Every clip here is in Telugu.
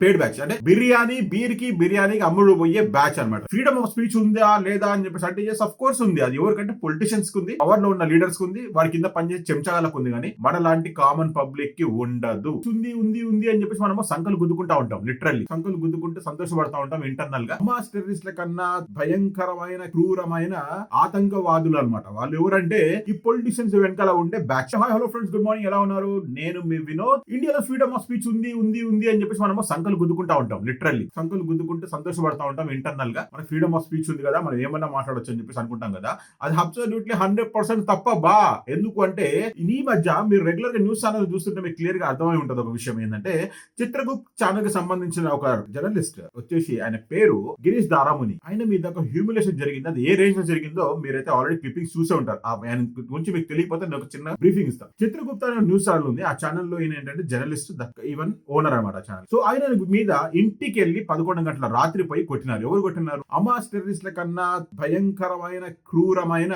పేడ్ బ్యాచ్ అంటే బిర్యానీకి అమ్ముడు పోయే బ్యాచ్ అనమాట. ఫ్రీడమ్ ఆఫ్ స్పీచ్ ఉందా లేదా అని చెప్పేసి అంటే ఎస్ ఆఫ్ కోర్స్ ఉంది. అది ఎవరికంటే పొలిటీషియన్స్ కి ఉంది, పవర్ లో ఉన్న లీడర్స్ కి ఉంది, వారి కింద పనిచేసే చెంచాలకు ఉంది. కానీ మన లాంటి కామన్ పబ్లిక్ కి ఉండదు. ఉంది ఉంది ఉంది అని చెప్పేసి మనము సంకలు గుద్దుకుంటా ఉంటాం. లిటరల్లీ సంకలు గుద్దుకుంటూ సంతోషపడతా ఉంటాం ఇంటర్నల్ గా. హమాస్ టెర్రరిస్ట్ల కన్నా భయంకరమైన క్రూరమైన ఆతంకవాదులు అనమాట వాళ్ళు. ఎవరంటే ఈ పొలిటీషియన్స్ వెనకాల ఉండే batch. Hi hello friends, good morning, ఎలా ఉన్నారు? నేను మీ వినోద్. ఇండియాలో ఫ్రీడమ్ ఆఫ్ స్పీచ్ ఉంది ఉంది ఉంది అని చెప్పేసి మనము సంకలు గుద్దుకుంటా ఉంటాం. లిటరల్లీ సంకలు గుద్దుకుంటూ సంతోషపడతా ఉంటాం ఇంటర్నల్ గా. మనకి ఫ్రీడమ్ ఆఫ్ స్పీచ్ ఉంది కదా, మనం ఏమన్నా మాట్లాడొచ్చు అని చెప్పేసి అనుకుంటాం కదా. అది అబ్సల్యూట్లీ 100% తప్ప బా. ఎందుకు అంటే ఈ మధ్య మీరు రెగ్యులర్ గా న్యూస్ ఛానల్ చూస్తుంటే మీకు క్లియర్ గా అర్థమై ఉంటుంది ఒక విషయం ఏంటంటే, చిత్రగుప్త్ ఛానల్ కి సంబంధించిన ఒక జర్నలిస్ట్ వచ్చేసి ఆయన పేరు గిరీష్ దారాముని. ఆయన మీద ఒక హ్యూమిలేషన్ జరిగింది. అది ఏ రేంజ్ లో జరిగిందో మీరైతే ఆల్రెడీ క్లిప్పింగ్స్ చూసే ఉంటారు. ఆయన గురించి మీకు తెలియకపోతే నేను ఒక చిన్న బ్రీఫింగ్ ఇస్తాను. చిత్రగుప్త అనే న్యూస్ ఛానల్ ఉంది. ఆ ఛానల్లో ఈయన ఏంటంటే జర్నలిస్ట్, ఈవెన్ ఓనర్ అనమాట ఛానల్. సో ఆయన మీద ఇంటికి వెళ్ళి 11 గంటల రాత్రి పోయి కొట్టినారు. ఎవరు కొట్టినారు? హమాస్ టెర్రరిస్ట్ల కన్నా భయంకరమైన క్రూరమైన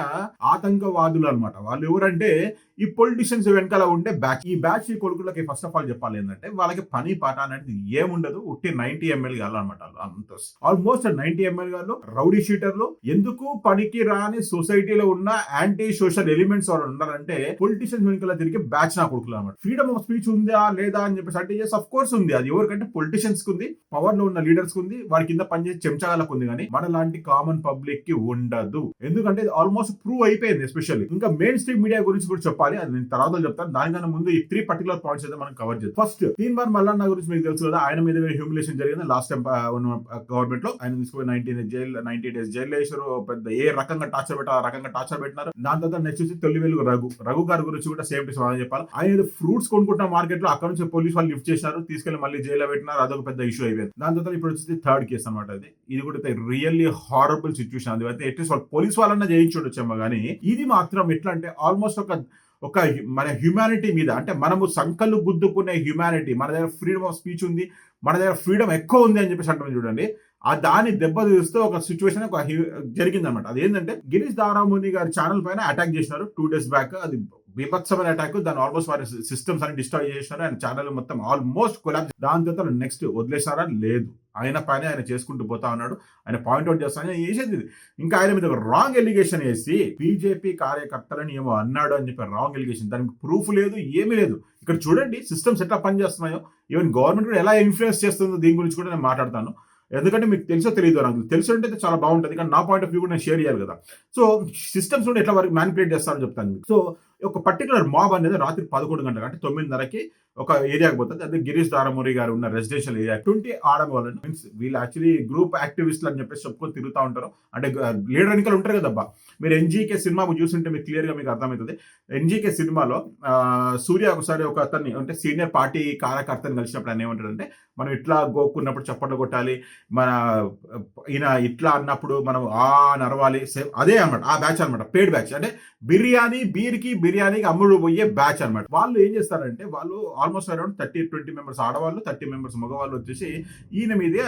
ఆతంకవాదులు అనమాట వాళ్ళు. ఎవరంటే ఈ పొలిటీషియన్స్ వెనకాల ఉండే బ్యాచ్. ఈ బ్యాచ్ ఈ కొడుకులకి ఫస్ట్ ఆఫ్ ఆల్ చెప్పాలి ఏంటంటే, వాళ్ళకి పని పాట అనేది ఏముండదు. ఉట్టి 90 ml గాలు అనమాట. ఆల్మోస్ట్ 90 ml గాలు రౌడీ షీటర్లు. ఎందుకు పనికి రాని సొసైటీలో ఉన్న యాంటీ సోషల్ ఎలిమెంట్స్ వాళ్ళు ఉన్నారంటే పొలిటీషియన్స్ వెనకాల తిరిగి బ్యాచ్ నా కొడుకులు అనమాట. ఫ్రీడమ్ ఆఫ్ స్పీచ్ ఉందా లేదా అని చెప్పేసి అంటే ఎస్ ఆఫ్ కోర్స్ ఉంది. అది ఎవరికంటే పొలిటీషియన్స్ కి ఉంది, పవర్ లో ఉన్న లీడర్స్ కి ఉంది, వారి కింద పనిచేసే చెంచాలకు ఉంది. కానీ మన లాంటి కామన్ పబ్లిక్ కి ఉండదు. ఎందుకంటే ఆల్మోస్ట్ ప్రూవ్ అయిపోయింది. ఎస్పెషల్లీ ఇంకా మెయిన్ స్ట్రీమ్ మీడియా గురించి కూడా చెప్పాలి, అది నేను తర్వాత చెప్తాను. దానికన్నా ముందు ఈ 3 పర్టికులర్ పాయింట్స్ అయితే మనం కవర్ చేద్దాం. ఫస్ట్, తీన్మార్ మల్లన్న గురించి మీకు తెలుసు కదా. ఆయన మీద హ్యూమిలేషన్ జరిగింది లాస్ట్ టైం గవర్నమెంట్ లో. ఆయన తీసుకుని 90 days జైలు వేసారు. పెద్ద ఏ రకంగా టార్చర్ పెట్టారు ఆ రకంగా టార్చర్ పెట్టినారు. దాని తర్వాత నెక్స్ట్ తొలివేలు రఘు గారి గురించి కూడా సేమ్ టు సేమ్ చెప్పాలి. ఆయన ఫ్రూట్స్ కొనుక్కుంటున్న మార్కెట్ లో అక్కడ నుంచి పోలీసు వాళ్ళు లిఫ్ట్ చేశారు, తీసుకెళ్లి మళ్ళీ జైల్లో పెట్టినారు. అదొక పెద్ద ఇష్యూ అయిపోయింది. దాని తర్వాత ఇప్పుడు వచ్చేసి థర్డ్ కేసు అనమాట. ఇది కూడా రియల్లీ హారబుల్ సిచ్యువేషన్. అది అయితే అట్లీస్ట్ వాళ్ళు పోలీసు వాళ్ళన్నా చేయించుండొచ్చేమో కానీ ఇది మాత్రం ఎట్లా అంటే ఆల్మోస్ట్ ఒక మన హ్యూమానిటీ మీద, అంటే మనము సంకలు గుద్దుకునే హ్యూమానిటీ, మన దగ్గర ఫ్రీడమ్ ఆఫ్ స్పీచ్ ఉంది, మన దగ్గర ఫ్రీడమ్ ఎక్కువ ఉంది అని చెప్పేసి అంటారు చూడండి. ఆ దాన్ని దెబ్బతీస్తూ ఒక సిచ్యువేషన్ జరిగింది అనమాట. అది ఏంటంటే గిరీష్ దారాముని గారి ఛానల్ పైన అటాక్ చేసినారు 2 days బ్యాక్. అది బీభత్సమైన అటాక్. దాన్ని ఆల్మోస్ట్ వారి సిస్టమ్స్ అని డిస్ట్రాయ్ చేసినారు. ఆయన ఛానల్ మొత్తం ఆల్మోస్ట్ కొలాప్స్. దాని తర్వాత నెక్స్ట్ వదిలేసారా? లేదు, ఆయన పైన ఆయన చేసుకుంటూ పోతా ఉన్నాడు. ఆయన పాయింట్అవుట్ చేస్తాను చేసేది. ఇంకా ఆయన మీద ఒక రాంగ్ ఎలిగేషన్ వేసి బీజేపీ కార్యకర్తలని ఏమో అన్నాడు అని చెప్పి రాంగ్ ఎలిగేషన్. దానికి ప్రూఫ్ లేదు, ఏమీ లేదు. ఇక్కడ చూడండి సిస్టమ్స్ ఎట్లా పనిచేస్తున్నాయో, ఈవెన్ గవర్నమెంట్ కూడా ఎలా ఇన్ఫ్లుయెన్స్ చేస్తుందో దీని గురించి కూడా నేను మాట్లాడతాను. ఎందుకంటే మీకు తెలుసో తెలియదు, నాకు తెలిసి ఉంటే చాలా బాగుంటుంది. కానీ నా పాయింట్ ఆఫ్ వ్యూ కూడా నేను షేర్ చేయాలి కదా. సో సిస్టమ్స్ కూడా ఎట్లా వరకు మ్యానిపులేట్ చేస్తారని చెప్తాను మీకు. సో ఒక పర్టికులర్ మాబ్ అనేది రాత్రి 11 గంటలకు అంటే 9:30కి ఒక ఏరియాకి పోతుంది. అదే గిరీష్ దారామురి గారు ఉన్న రెసిడెన్షియల్ ఏరియా 20 ఆడవాళ్ళని మీన్స్ వీళ్ళు యాక్చువల్లీ గ్రూప్ యాక్టివిస్టులు అని చెప్పేసి చెప్పుకొని తిరుగుతూ ఉంటారు. అంటే లీడర్ ఎన్నికలు ఉంటారు కదబ్బా. మీరు ఎన్జీకే సినిమా చూస్తుంటే మీకు క్లియర్ గా మీకు అర్థమవుతుంది. ఎన్జీకే సినిమాలో సూర్య ఒకసారి ఒక అతన్ని అంటే సీనియర్ పార్టీ కార్యకర్తని కలిసినప్పుడు ఆయన ఏమంటాడంటే, మనం ఇట్లా గోక్కున్నప్పుడు చప్పట్లు కొట్టాలి, మన ఈయన ఇట్లా అన్నప్పుడు మనం నరవాలి. అదే అనమాట ఆ బ్యాచ్ అనమాట, పేడ్ బ్యాచ్. అంటే బిర్యానీకి అమ్ముడు పోయే బ్యాచ్ అనమాట. వాళ్ళు ఏం చేస్తారంటే, వాళ్ళు ఆల్మోస్ట్ అరౌండ్ 30-20 మెంబర్స్ ఆడవాళ్ళు, 30 మెంబర్స్ మగవాళ్ళు వచ్చేసి ఈయన మీద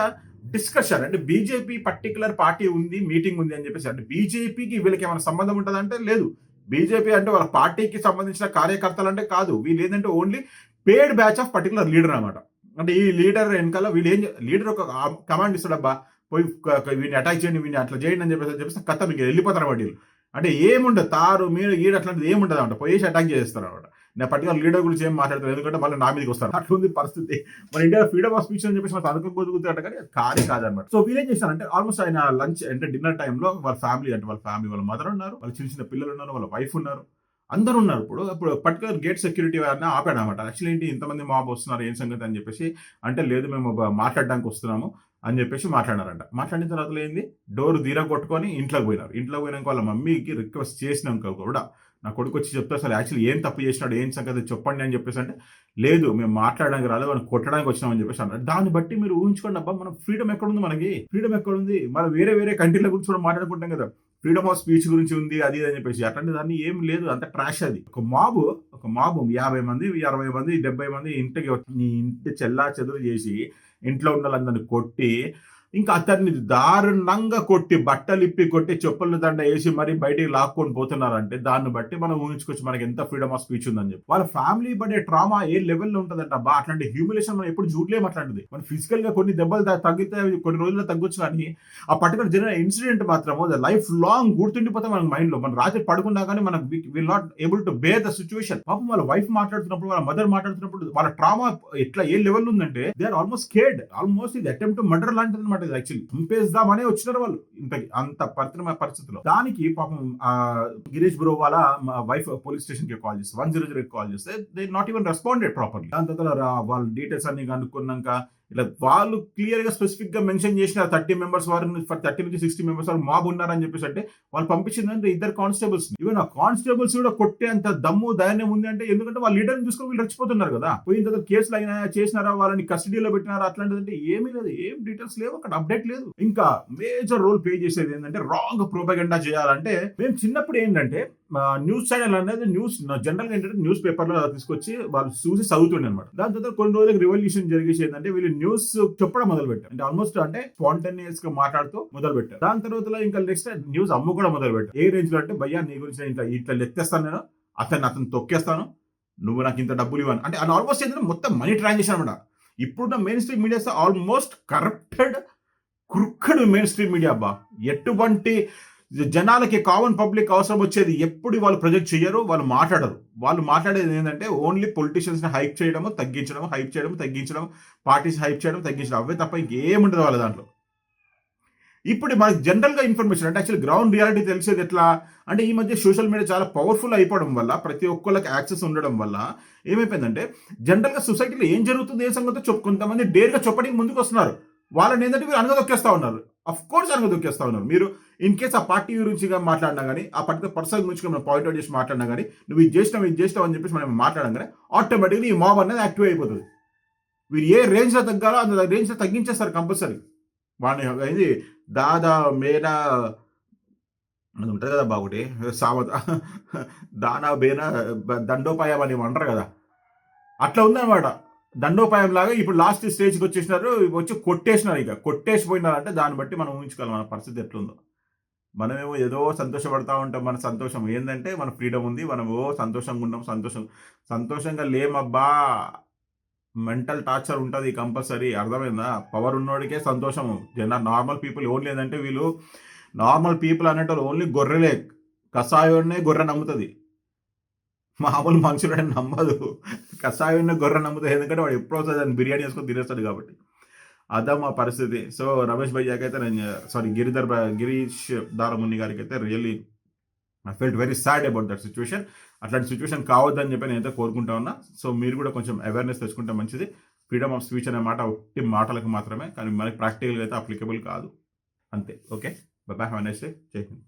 డిస్కషన్. అంటే బీజేపీ పర్టికులర్ పార్టీ ఉంది, మీటింగ్ ఉంది అని చెప్పేసి. అంటే బీజేపీకి వీళ్ళకి ఏమైనా సంబంధం ఉంటుందంటే లేదు. బీజేపీ అంటే వాళ్ళ పార్టీకి సంబంధించిన కార్యకర్తలు అంటే కాదు. వీళ్ళు ఏంటంటే only paid batch of particular leader అనమాట. అంటే ఈ లీడర్ వెనకాల వీళ్ళు లీడర్ ఒక కమాండ్ ఇస్తాడబ్బా, పోయి వీడిని అటాక్ చేయండి, వీడిని అట్లా చేయండి అని చెప్పేసి కథ మీకు వెళ్ళిపోతారు అన్నమాట వీళ్ళు. అంటే ఏముండదు, తారు మీరు ఈడు అట్లాంటిది ఏముండదు అనమాట. పోయేసి అటాక్ చేస్తారు అనమాట. నేను పర్టికులర్ లీడర్ గురించి ఏం మాట్లాడతాను, ఎందుకంటే మళ్ళీ నా మీదకి వస్తారు. అట్లుంది పరిస్థితి. మన ఇండియాలో ఫ్రీడమ్ ఆఫ్ స్పీచ్ అని చెప్పేసి మనకు అనుకోగలుగుతాడు, కానీ కాదనమాట. సో వీళ్ళేం చేస్తారంటే ఆల్మోస్ట్ ఆయన లంచ్ అంటే డిన్నర్ టైంలో వాళ్ళ ఫ్యామిలీ వాళ్ళ మదర్ ఉన్నారు, వాళ్ళ చిన్న పిల్లలు ఉన్నారు, వాళ్ళ వైఫ్ ఉన్నారు, అందరూ ఉన్నారు. ఇప్పుడు పర్టికులర్ గేట్ సెక్యూరిటీ వారిని ఆపాడు అనమాట. యాక్చువల్లీ ఏంటి ఇంతమంది మాబ్ వస్తున్నారు, ఏం సంగతి అని చెప్పేసి అంటే, లేదు మేము మాట్లాడడానికి వస్తున్నాము అని చెప్పేసి మాట్లాడారంట. మాట్లాడిన తర్వాత ఏంది, డోర్ తీరా కొట్టుకొని ఇంట్లోకి పోయినారు. ఇంట్లోకి పోయినాక వాళ్ళ మమ్మీకి రిక్వెస్ట్ చేసినాక కూడా నా కొడుకు వచ్చి చెప్తే అసలు యాక్చువల్లీ ఏం తప్పు చేసినాడు, ఏం సంగతి చెప్పండి అని చెప్పేసి అంటే, లేదు మేము మాట్లాడడానికి రాలేదు, మనం కొట్టడానికి వచ్చినామని చెప్పేసి అన్నారు. దాన్ని బట్టి మీరు ఊహించుకోండి అబ్బా, మనం ఫ్రీడమ్ ఎక్కడుంది, మనకి ఫ్రీడమ్ ఎక్కడుంది. మనం వేరే కంట్రీల గురించి కూడా మాట్లాడుకుంటాం కదా, ఫ్రీడమ్ ఆఫ్ స్పీచ్ గురించి ఉంది అది అని చెప్పేసి. అట్లాంటి దాన్ని ఏం లేదు, అంత ట్రాష్ అది. ఒక మాబు 50 మంది 60 మంది 70 మంది ఇంటికి నీ ఇంటి చెల్లా చెదురు చేసి ఇంట్లో ఉన్న వాళ్ళందరినీ కొట్టి ఇంకా అతన్ని దారుణంగా కొట్టి, బట్టలిప్పి కొట్టి, చెప్పుల దండ ఏసి మరీ బయటికి లాక్కొని పోతున్నారంటే, దాన్ని బట్టి మనం ఊహించుకోవచ్చు మనకి ఎంత ఫ్రీడమ్ ఆఫ్ స్పీచ్ ఉందని చెప్పి. వాళ్ళ ఫ్యామిలీ పడే ట్రామా ఏ లెవెల్‌లో ఉంటదంటే అబ్బా! అట్లాంటి హ్యూమిలేషన్ మనం ఎప్పుడు చూడలేము అట్లాంటిది. మనం ఫిజికల్‌గా కొన్ని దెబ్బలు తగ్గితే కొన్ని రోజుల్లో తగ్గొచ్చు కానీ, ఆ పర్టిక్యులర్ జరిగిన ఇన్సిడెంట్ మాత్రము లైఫ్ లాంగ్ గుర్తుండిపోతే మన మైండ్‌లో. మనం రాత్రి పడుకున్నా గానీ మనం will not able to bear the situation. పాపం వాళ్ళ వైఫ్ మాట్లాడుతున్నప్పుడు, వాళ్ళ మదర్ మాట్లాడుతున్నప్పుడు వాళ్ళ ట్రామా ఎట్లా ఏ లెవెల్‌లో ఉందంటే they are almost scared. Almost ఇది అటెంప్ట్ టు మర్డర్ లాంటిదన్నమాట ఇది యాక్చువల్లీ. చంపేద్దామనే వచ్చినారు వాళ్ళు. ఇంతకి అంత పరిస్థితిలో. దానికి పాపం గిరీష్ బ్రో వాళ్ళ వైఫ్ పోలీస్ స్టేషన్‌కి కాల్ చేస్తే 100కి కాల్ చేస్తే they not even responded properly. దాని తర్వాత వాళ్ళ డీటెయిల్స్ అన్ని కనుక్కున్నాక ఇలా వాళ్ళు క్లియర్ గా స్పెసిఫిక్ గా మెన్షన్ చేసిన 30 మెంబర్స్ వారు 30 నుంచి 60 మెంబర్స్ వారు మాబ్ ఉన్నారని చెప్పేసి అంటే వాళ్ళు పంపించిందంటే ఇద్దరు కానిస్టేబుల్స్. ఈవెన్ ఆ కానిస్టేబుల్స్ కూడా కొట్టే అంత దమ్ము ధైర్యం ఉంది అంటే ఎందుకంటే వాళ్ళ లీడర్ని చూసుకొని వీళ్ళు రెచ్చిపోతున్నారు కదా. పోయిన తర్వాత కేసులు అయినా చేసినారా, వాళ్ళని కస్టడీలో పెట్టినారా అట్లాంటిదంటే ఏమీ లేదు, ఏం డీటెయిల్స్ లేవు, అక్కడ అప్డేట్ లేదు. ఇంకా మేజర్ రోల్ ప్లే చేసేది ఏంటంటే రాంగ్ ప్రోపగండా చేయాలంటే మేము చిన్నప్పుడు ఏంటంటే న్యూస్ ఛానల్ అనేది జనరల్ గా ఏంటంటే న్యూస్ పేపర్ లో తీసుకొచ్చి వాళ్ళు చూసి చదువుతుండే అనమాట. దాని తర్వాత కొన్ని రోజులకు రివల్యూషన్ జరిగేసి ఏంటంటే వీళ్ళు న్యూస్ చెప్పడం మొదలు పెట్టారు. అంటే ఆల్మోస్ట్ అంటే స్పాంటేనియస్ గా మాట్లాడుతూ మొదలు పెట్టారు. దాని తర్వాత ఇంకా నెక్స్ట్ న్యూస్ అమ్ముకోవడం మొదలు పెట్టారు. ఏ రేంజ్ లో అంటే భయ్యా నీ గురించి ఇట్లా ఎత్తేస్తాను నేను, అతను తొక్కేస్తాను, నువ్వు నాకు ఇంత డబ్బులు ఇవ్వను అంటే ఆల్మోస్ట్ ఏంటంటే మొత్తం మనీ ట్రాన్సాక్షన్ అనమాట. ఇప్పుడున్న mainstream media almost corrupted crooked mainstream media అబ్బా. ఎటువంటి జనాలకి కామన్ పబ్లిక్ అవసరం వచ్చేది ఎప్పుడు వాళ్ళు ప్రొజెక్ట్ చేయరు, వాళ్ళు మాట్లాడరు. వాళ్ళు మాట్లాడేది ఏంటంటే ఓన్లీ పొలిటీషియన్స్ ని హైప్ చేయడము, తగ్గించడం, హైప్ చేయడం, తగ్గించడం, పార్టీస్ హైప్ చేయడం, తగ్గించడం, అవే తప్ప ఇంకేముండదు వాళ్ళ దాంట్లో. ఇప్పుడు మనకి జనరల్ గా ఇన్ఫర్మేషన్ అంటే యాక్చువల్ గ్రౌండ్ రియాలిటీ తెలిసేది ఎట్లా అంటే ఈ మధ్య సోషల్ మీడియా చాలా పవర్ఫుల్ అయిపోవడం వల్ల, ప్రతి ఒక్కళ్ళకి యాక్సెస్ ఉండడం వల్ల ఏమైపోయిందంటే జనరల్ గా సొసైటీలో ఏం జరుగుతుంది, ఏ సంగతో కొంతమంది డేర్ గా చెప్పడానికి ముందుకు వస్తున్నారు. వాళ్ళని ఏంటంటే మీరు అనగదొక్కేస్తా ఉన్నారు. అఫ్ కోర్స్ అనగదొక్కేస్తా ఉన్నారు. మీరు ఇన్ కేస్ ఆ పార్టీ గురించి మాట్లాడినా కానీ, ఆ పర్టికులర్ పర్సన్ గురించి మనం పాయింట్అవుట్ చేసి మాట్లాడినా కానీ, నువ్వు ఇది చేసినావు అని చెప్పేసి మనం మాట్లాడగానే ఆటోమేటిక్గా ఈ మాబ్ అనేది యాక్టివ్ అయిపోతుంది. వీరు ఏ రేంజ్ లో తగ్గాలో అంత రేంజ్ లో తగ్గించేస్తారు కంపల్సరీ. వాడిని ఇది దాదా మేనా అది ఉంటుంది కదా బాగుంటే సావత దానా బేనా దండోపాయం అని అంటారు కదా, అట్లా ఉందన్నమాట. దండోపాయం లాగా ఇప్పుడు లాస్ట్ స్టేజ్కి వచ్చేసినారు, వచ్చి కొట్టేసినారు. ఇక కొట్టేసిపోయినారంటే దాన్ని బట్టి మనం ఊహించుకోవాలి మన పరిస్థితి ఎట్లుందో. మనమేమో ఏదో సంతోషపడతా ఉంటాం. మన సంతోషం ఏంటంటే మన ఫ్రీడమ్ ఉంది, మనం సంతోషంగా ఉన్నాం, సంతోషంగా లేమబ్బా. మెంటల్ టార్చర్ ఉంటుంది కంపల్సరీ, అర్థమైందా? పవర్ ఉన్నోడికే సంతోషము. నార్మల్ పీపుల్ ఓన్లీ ఏంటంటే వీళ్ళు నార్మల్ పీపుల్ అనేటోళ్ళు ఓన్లీ గొర్రెలే. కషాయోన్నే గొర్రె నమ్ముతుంది, మామూలు మనుషులనే నమ్మదు. కషాయోన్నే గొర్రె నమ్ముతుంది, ఎందుకంటే వాడు ఎప్పుడో దాన్ని బిర్యానీ వేసుకొని తినేస్తాడు కాబట్టి. అదా మా పరిస్థితి. సో రమేష్ భయ్యాకైతే గిరీష్ దారముని గారికి అయితే really I felt very sad about that situation. అట్లాంటి సిచ్యువేషన్ కావద్దని చెప్పి నేనైతే కోరుకుంటా ఉన్నా. సో మీరు కూడా కొంచెం అవేర్నెస్ తెచ్చుకుంటే మంచిది. ఫ్రీడమ్ ఆఫ్ స్పీచ్ అనే మాట ఒట్టి మాటలకు మాత్రమే, కానీ మనకి ప్రాక్టికల్గా అయితే అప్లికబుల్ కాదు. అంతే. Okay, by by, have a nice day. జై హింద్.